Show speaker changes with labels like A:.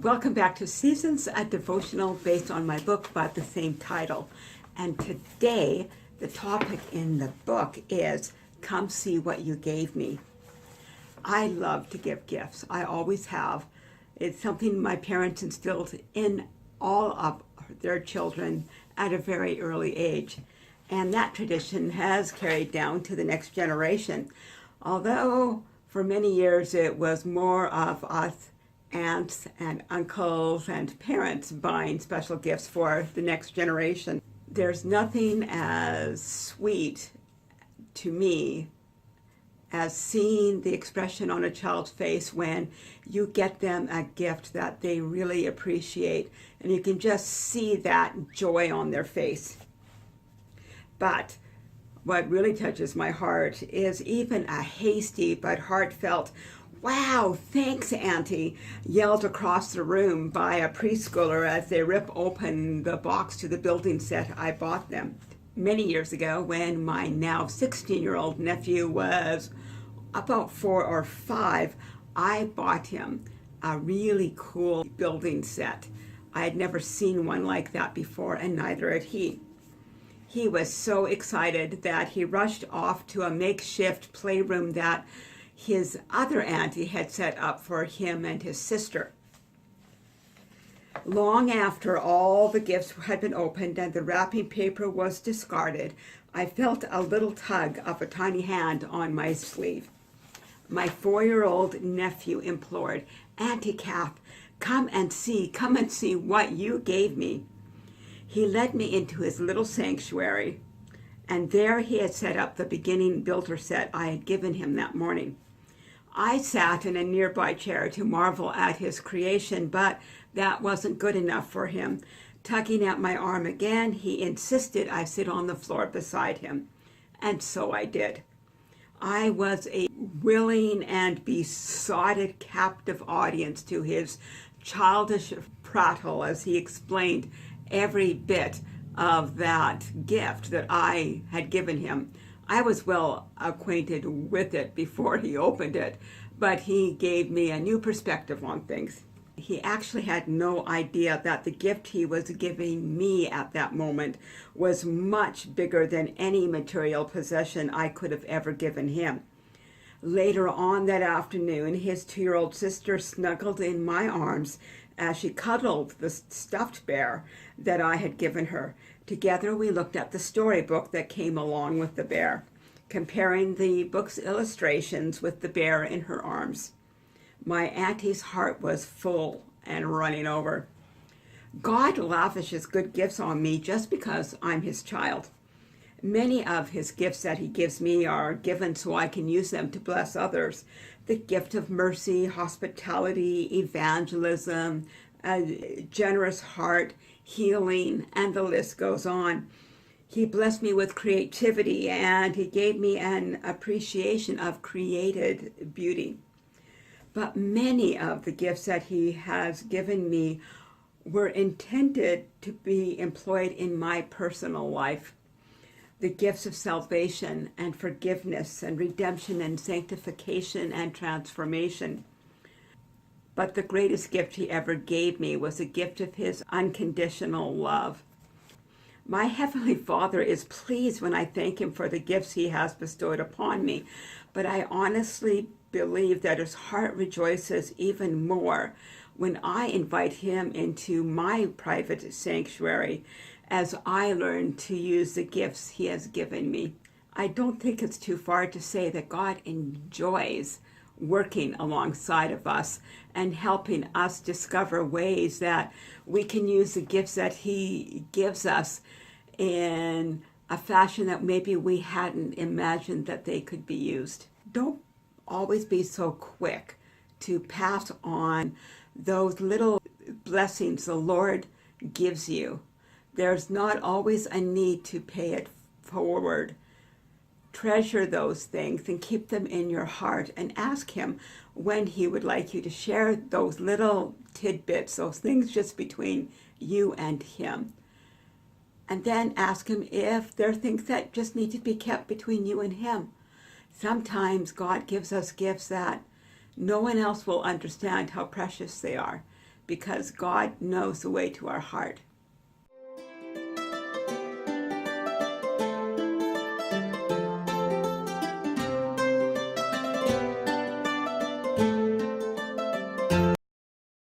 A: Welcome back to Seasons, a devotional based on my book by the same title. And today, the topic in the book is, Come See What You Gave Me. I love to give gifts. I always have. It's something my parents instilled in all of their children at a very early age. And that tradition has carried down to the next generation. Although for many years it was more of us aunts and uncles and parents buying special gifts for the next generation. There's nothing as sweet to me as seeing the expression on a child's face when you get them a gift that they really appreciate, and you can just see that joy on their face. But what really touches my heart is even a hasty but heartfelt "Wow, thanks, Auntie," yelled across the room by a preschooler as they rip open the box to the building set I bought them. Many years ago, when my now 16-year-old nephew was about 4 or 5, I bought him a really cool building set. I had never seen one like that before, and neither had he. He was so excited that he rushed off to a makeshift playroom that his other auntie had set up for him and his sister. Long after all the gifts had been opened and the wrapping paper was discarded, I felt a little tug of a tiny hand on my sleeve. My 4-year-old nephew implored, "Auntie Kath, come and see what you gave me." He led me into his little sanctuary, and there he had set up the beginning builder set I had given him that morning. I sat in a nearby chair to marvel at his creation, but that wasn't good enough for him. Tugging at my arm again, he insisted I sit on the floor beside him, and so I did. I was a willing and besotted captive audience to his childish prattle as he explained every bit of that gift that I had given him. I was well acquainted with it before he opened it, but he gave me a new perspective on things. He actually had no idea that the gift he was giving me at that moment was much bigger than any material possession I could have ever given him. Later on that afternoon, his 2-year-old sister snuggled in my arms as she cuddled the stuffed bear that I had given her. Together we looked at the storybook that came along with the bear, comparing the book's illustrations with the bear in her arms. My auntie's heart was full and running over. God lavishes good gifts on me just because I'm his child. Many of his gifts that he gives me are given so I can use them to bless others. The gift of mercy, hospitality, evangelism, a generous heart, healing, and the list goes on. He blessed me with creativity, and he gave me an appreciation of created beauty. But many of the gifts that he has given me were intended to be employed in my personal life. The gifts of salvation and forgiveness and redemption and sanctification and transformation. But the greatest gift he ever gave me was a gift of his unconditional love. My Heavenly Father is pleased when I thank him for the gifts he has bestowed upon me, but I honestly believe that his heart rejoices even more when I invite him into my private sanctuary as I learn to use the gifts he has given me. I don't think it's too far to say that God enjoys working alongside of us and helping us discover ways that we can use the gifts that he gives us in a fashion that maybe we hadn't imagined that they could be used. Don't always be so quick to pass on those little blessings the Lord gives you. There's not always a need to pay it forward. Treasure those things and keep them in your heart, and ask him when he would like you to share those little tidbits, those things just between you and him. And then ask him if there are things that just need to be kept between you and him. Sometimes God gives us gifts that no one else will understand how precious they are, because God knows the way to our heart.